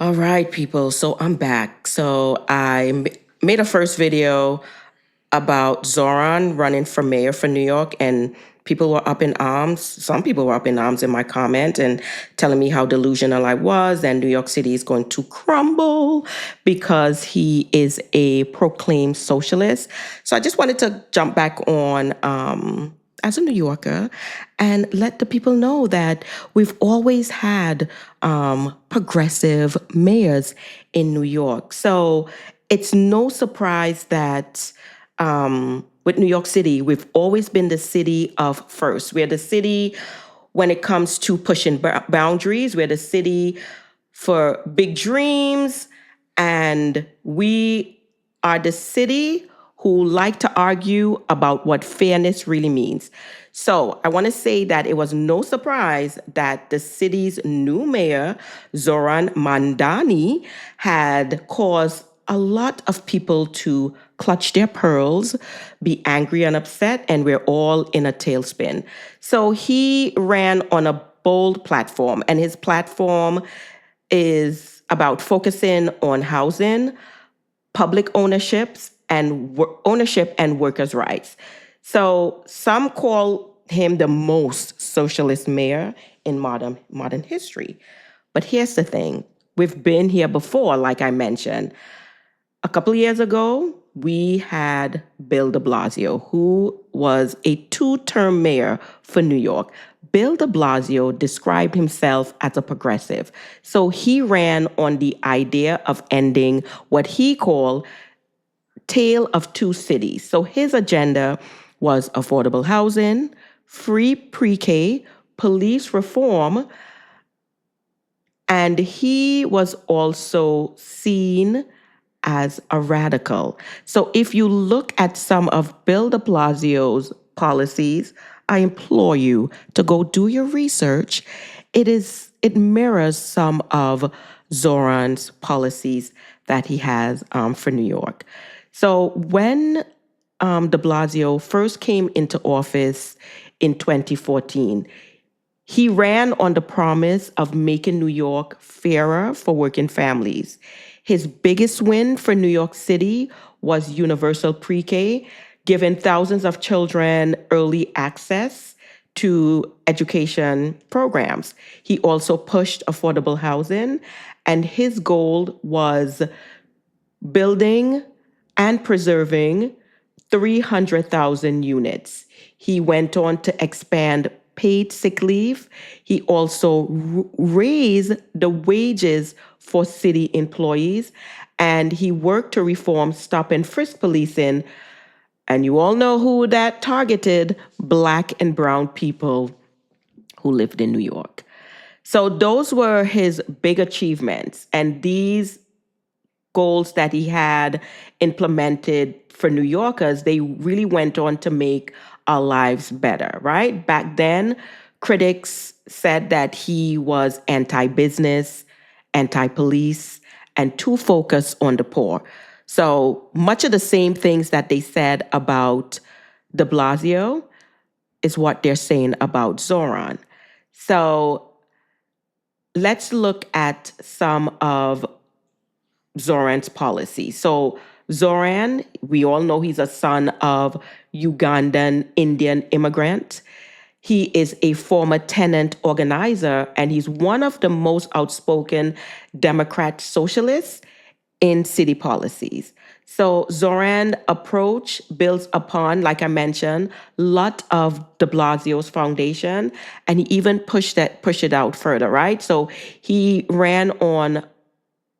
All right, people. So I'm back. So made a first video about Zoran running for mayor for New York, and people were up in arms. Some people were up in arms in my comment and telling me how delusional I was, and New York City is going to crumble because he is a proclaimed socialist. So I just wanted to jump back on. As a New Yorker, and let the people know that we've always had progressive mayors in New York. So it's no surprise that with New York City, we've always been the city of first. We're the city when it comes to pushing boundaries. We're the city for big dreams, and we are the city who like to argue about what fairness really means. So I want to say that it was no surprise that the city's new mayor, Zohran Mamdani, had caused a lot of people to clutch their pearls, be angry and upset, and we're all in a tailspin. So he ran on a bold platform, and his platform is about focusing on housing, public ownership and workers' rights. So some call him the most socialist mayor in modern history. But here's the thing. We've been here before, like I mentioned. A couple of years ago, we had Bill de Blasio, who was a two-term mayor for New York. Bill de Blasio described himself as a progressive. So he ran on the idea of ending what he called tale of two cities. So his agenda was affordable housing, free pre-K, police reform, and he was also seen as a radical. So if you look at some of Bill de Blasio's policies, I implore you to go do your research. It mirrors some of Zoran's policies that he has for New York. So when de Blasio first came into office in 2014, he ran on the promise of making New York fairer for working families. His biggest win for New York City was universal pre-K, giving thousands of children early access to education programs. He also pushed affordable housing, and his goal was building and preserving 300,000 units. He went on to expand paid sick leave. He also raised the wages for city employees, and he worked to reform stop and frisk policing. And you all know who that targeted: Black and brown people who lived in New York. So those were his big achievements. And these goals that he had implemented for New Yorkers, they really went on to make our lives better, right? Back then, critics said that he was anti-business, anti-police, and too focused on the poor. So much of the same things that they said about de Blasio is what they're saying about Zoran. So let's look at some of Zoran's policy. So Zoran, we all know he's a son of Ugandan Indian immigrant. He is a former tenant organizer, and he's one of the most outspoken Democrat socialists in city policies. So Zoran approach builds upon, like I mentioned, a lot of de Blasio's foundation, and he even pushed it out further, right? So he ran on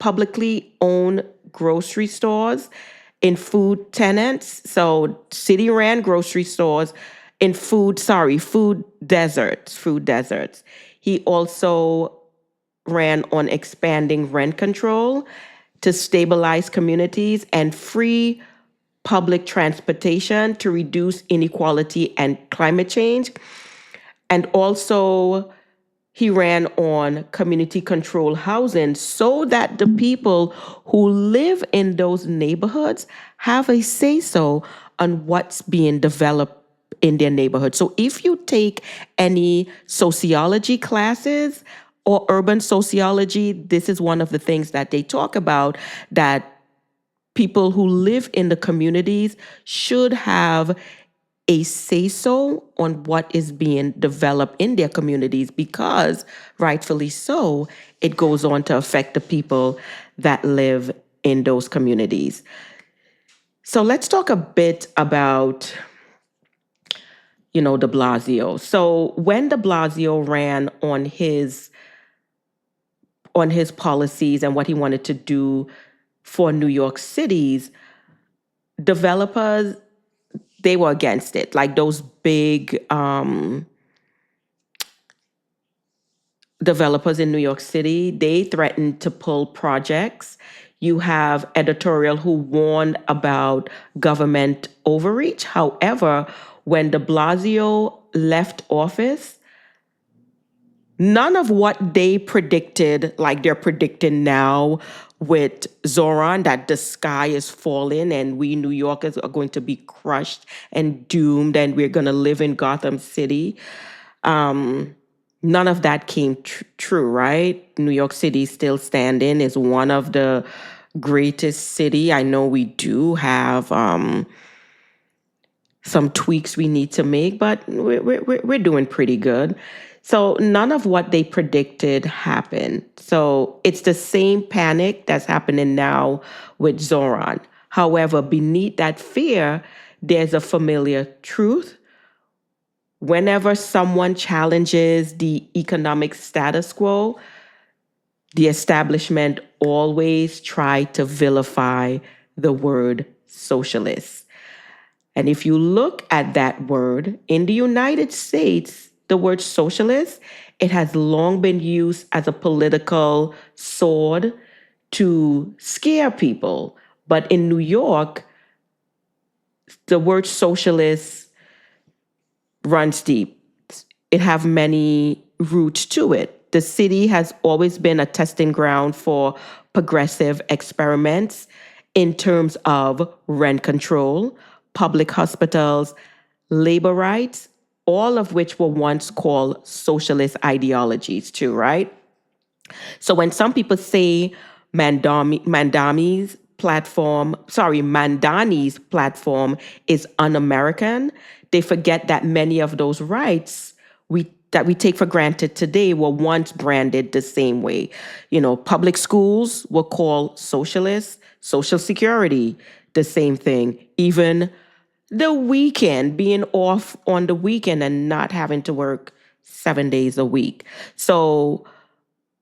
publicly owned grocery stores in food tenants. So city ran grocery stores in food deserts. He also ran on expanding rent control to stabilize communities and free public transportation to reduce inequality and climate change. And also he ran on community control housing so that the people who live in those neighborhoods have a say-so on what's being developed in their neighborhood. So if you take any sociology classes or urban sociology, this is one of the things that they talk about, that people who live in the communities should have a say so on what is being developed in their communities, because rightfully so, it goes on to affect the people that live in those communities. So let's talk a bit about, de Blasio. So when de Blasio ran on his policies and what he wanted to do for New York City's developers, they were against it. Like those big developers in New York City, they threatened to pull projects. You have editorial who warned about government overreach. However, when de Blasio left office, none of what they predicted, like they're predicting now with Zohran, that the sky is falling and we New Yorkers are going to be crushed and doomed and we're going to live in Gotham City. None of that came true, right? New York City still standing, is one of the greatest city. I know we do have some tweaks we need to make, but we're doing pretty good. So none of what they predicted happened. So it's the same panic that's happening now with Zohran. However, beneath that fear, there's a familiar truth. Whenever someone challenges the economic status quo, the establishment always try to vilify the word socialist. And if you look at that word in the United States, the word socialist, it has long been used as a political sword to scare people. But in New York, the word socialist runs deep. It have many roots to it. The city has always been a testing ground for progressive experiments in terms of rent control, public hospitals, labor rights, all of which were once called socialist ideologies too, right? So when some people say Mandani's platform is un-American, they forget that many of those rights that we take for granted today were once branded the same way. Public schools were called socialist, Social Security, the same thing. Even the weekend, being off on the weekend and not having to work 7 days a week. So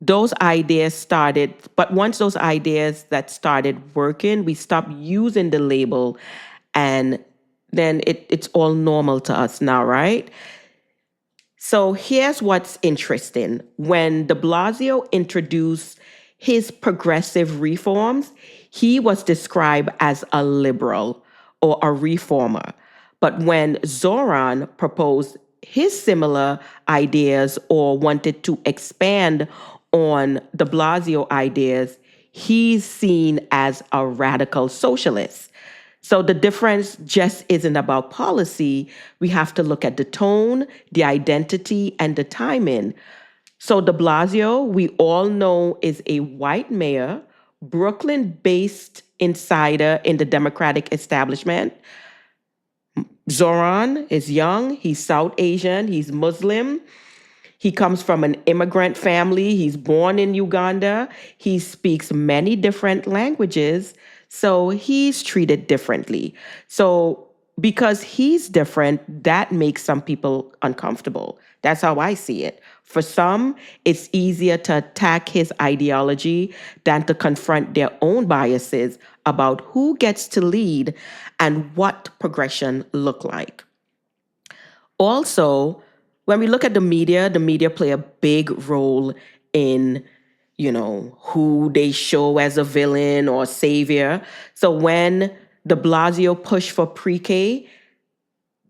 those ideas started, but once those ideas that started working, we stopped using the label, and then it's all normal to us now, right? So here's what's interesting. When de Blasio introduced his progressive reforms, he was described as a liberal or a reformer. But when Zohran proposed his similar ideas or wanted to expand on de Blasio ideas, he's seen as a radical socialist. So the difference just isn't about policy. We have to look at the tone, the identity, and the timing. So de Blasio, we all know, is a white mayor, Brooklyn-based insider in the Democratic establishment. Zohran is young, he's South Asian, he's Muslim. He comes from an immigrant family. He's born in Uganda. He speaks many different languages. So he's treated differently. So because he's different, that makes some people uncomfortable. That's how I see it. For some, it's easier to attack his ideology than to confront their own biases about who gets to lead and what progression look like. Also, when we look at the media play a big role in, who they show as a villain or savior. So when de Blasio pushed for pre-K,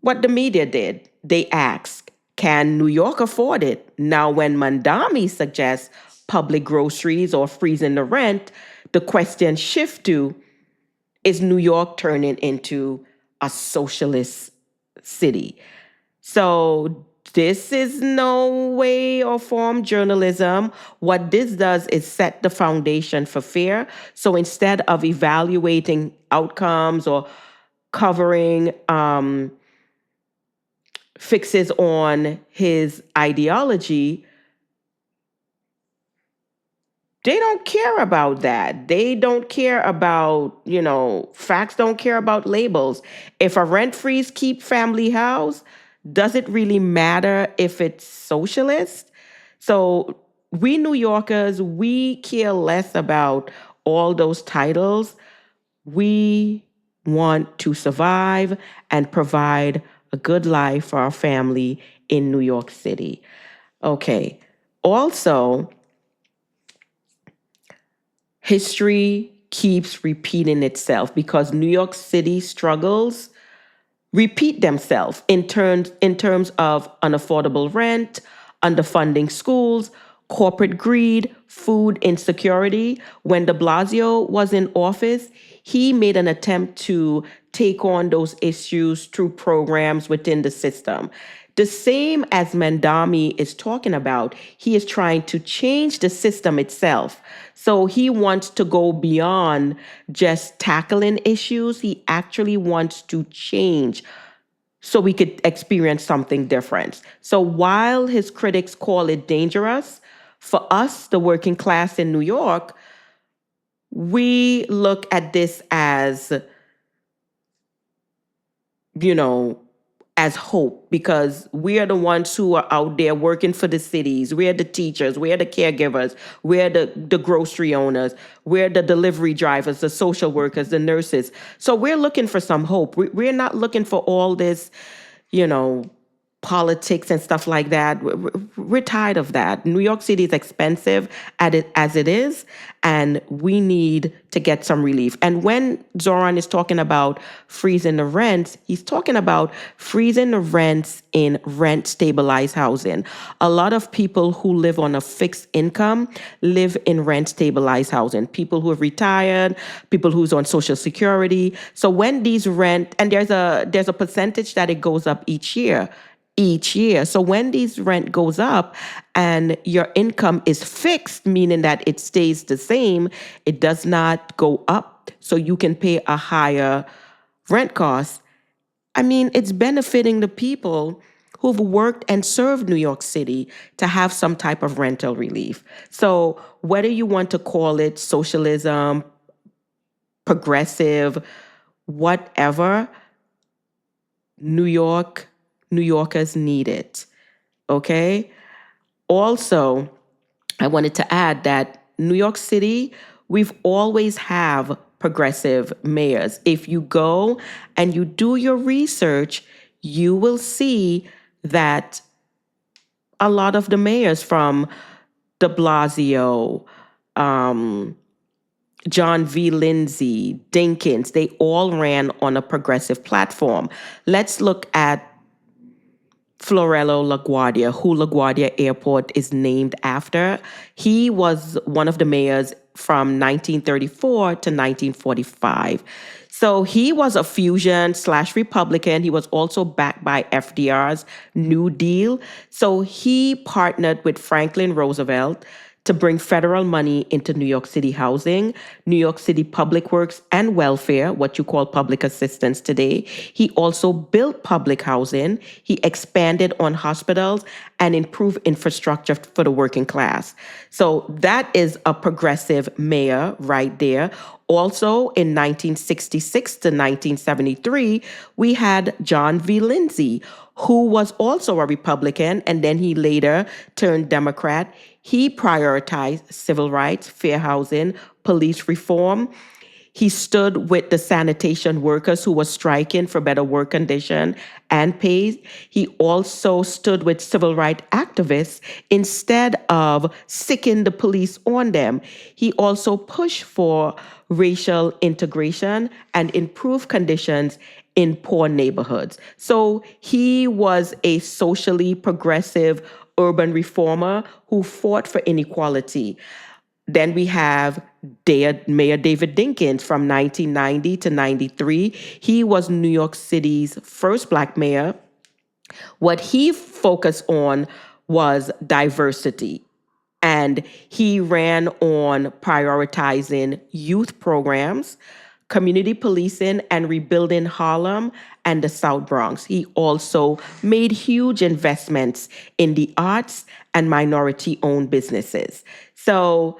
what the media did, they asked, can New York afford it? Now, when Mamdani suggests public groceries or freezing the rent, the question shifts to, is New York turning into a socialist city? So This is no way or form journalism. What this does is set the foundation for fear. So instead of evaluating outcomes or covering fixes on his ideology, they don't care about that. They don't care about, facts don't care about labels. If a rent freeze keep family house, does it really matter if it's socialist? So we New Yorkers, we care less about all those titles. We want to survive and provide a good life for our family in New York City. Okay. Also, history keeps repeating itself because New York City struggles repeat themselves in terms of unaffordable rent, underfunding schools, corporate greed, food insecurity. When de Blasio was in office, he made an attempt to take on those issues through programs within the system. The same as Mamdani is talking about, he is trying to change the system itself. So he wants to go beyond just tackling issues. He actually wants to change so we could experience something different. So while his critics call it dangerous, for us, the working class in New York, we look at this as, you know, as hope because we are the ones who are out there working for the cities. We're the teachers, we're the caregivers, we're the grocery owners, we're the delivery drivers, the social workers, the nurses. So we're looking for some hope. We're not looking for all this, you know, politics and stuff like that. We're tired of that. New York City is expensive as it is, and we need to get some relief. And when Zohran is talking about freezing the rents, he's talking about freezing the rents in rent stabilized housing. A lot of people who live on a fixed income live in rent stabilized housing. People who have retired, people who's on Social Security. So when these rent, and there's a percentage that it goes up each year. So when these rent goes up and your income is fixed, meaning that it stays the same, it does not go up. So you can pay a higher rent cost. I mean, it's benefiting the people who've worked and served New York City to have some type of rental relief. So whether you want to call it socialism, progressive, whatever, New Yorkers need it. Okay? Also, I wanted to add that New York City, we've always have progressive mayors. If you go and you do your research, you will see that a lot of the mayors from de Blasio, John V. Lindsay, Dinkins, they all ran on a progressive platform. Let's look at Fiorello La Guardia, who LaGuardia Airport is named after. He was one of the mayors from 1934 to 1945. So he was a fusion/Republican. He was also backed by FDR's New Deal. So he partnered with Franklin Roosevelt to bring federal money into New York City housing, New York City Public Works and Welfare, what you call public assistance today. He also built public housing. He expanded on hospitals and improved infrastructure for the working class. So that is a progressive mayor right there. Also, in 1966 to 1973, we had John V. Lindsay, who was also a Republican, and then he later turned Democrat. He prioritized civil rights, fair housing, police reform. He stood with the sanitation workers who were striking for better work condition and pay. He also stood with civil rights activists instead of sicking the police on them. He also pushed for racial integration and improved conditions in poor neighborhoods. So he was a socially progressive urban reformer who fought for inequality. Then we have Mayor David Dinkins from 1990 to 93. He was New York City's first Black mayor. What he focused on was diversity. And he ran on prioritizing youth programs, community policing, and rebuilding Harlem and the South Bronx. He also made huge investments in the arts and minority owned businesses. So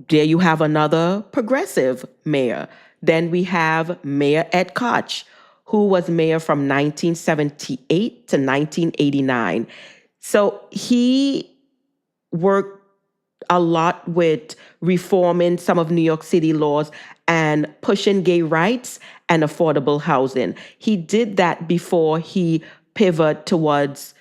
there you have another progressive mayor. Then we have Mayor Ed Koch, who was mayor from 1978 to 1989. So he worked a lot with reforming some of New York City laws and pushing gay rights and affordable housing. He did that before he pivoted towards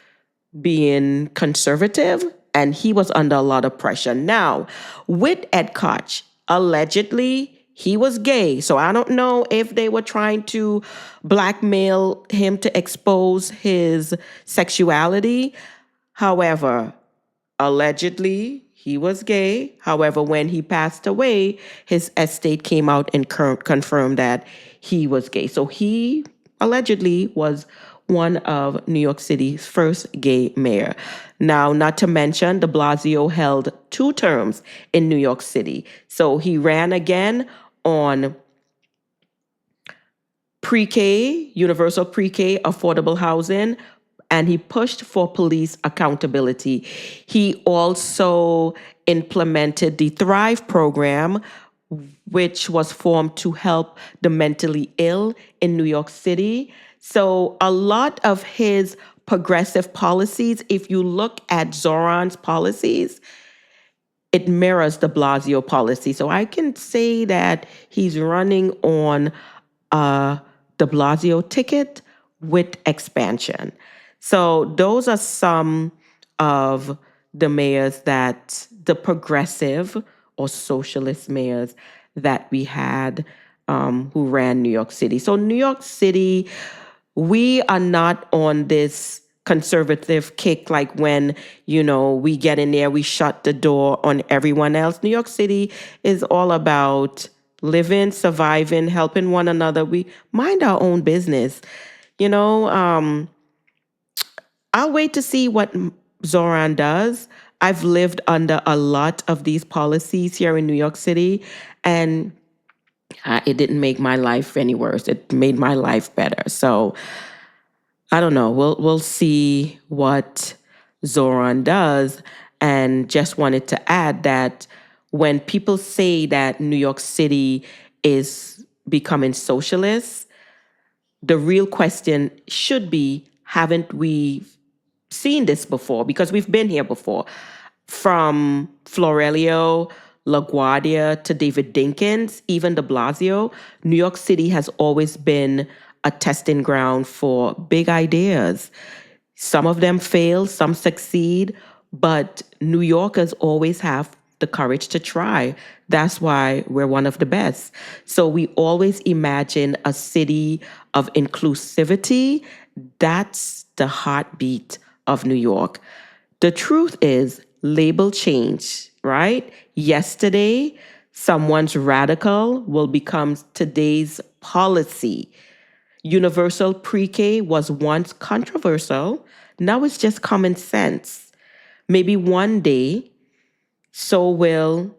being conservative, and he was under a lot of pressure. Now, with Ed Koch, allegedly, he was gay. So I don't know if they were trying to blackmail him to expose his sexuality. However, allegedly, he was gay. However, when he passed away, his estate came out and confirmed that he was gay. So he allegedly was one of New York City's first gay mayor. Now, not to mention, de Blasio held 2 terms in New York City. So he ran again on pre-K, universal pre-K, affordable housing, and he pushed for police accountability. He also implemented the Thrive program, which was formed to help the mentally ill in New York City. So a lot of his progressive policies, if you look at Zohran's policies, it mirrors de Blasio policy. So I can say that he's running on a de Blasio ticket with expansion. So those are some of the mayors that the progressive or socialist mayors that we had who ran New York City. So New York City, we are not on this conservative kick like when, we get in there, we shut the door on everyone else. New York City is all about living, surviving, helping one another. We mind our own business. I'll wait to see what Zohran does. I've lived under a lot of these policies here in New York City, and it didn't make my life any worse. It made my life better. So I don't know. We'll see what Zohran does. And just wanted to add that when people say that New York City is becoming socialist, the real question should be, haven't we seen this before? Because we've been here before. From Fiorello La Guardia to David Dinkins, even de Blasio, New York City has always been a testing ground for big ideas. Some of them fail, some succeed, but New Yorkers always have the courage to try. That's why we're one of the best. So we always imagine a city of inclusivity. That's the heartbeat of New York. The truth is, label change, right? Yesterday, someone's radical will become today's policy. Universal pre-K was once controversial. Now it's just common sense. Maybe one day, so will,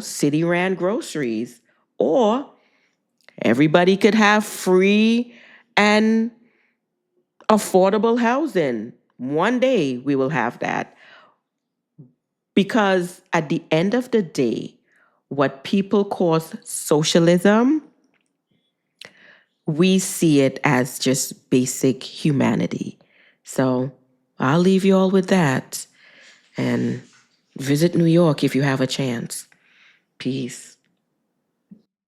city ran groceries. Or everybody could have free and affordable housing. One day we will have that. Because at the end of the day, what people call socialism, we see it as just basic humanity. So I'll leave you all with that. And visit New York if you have a chance. Peace.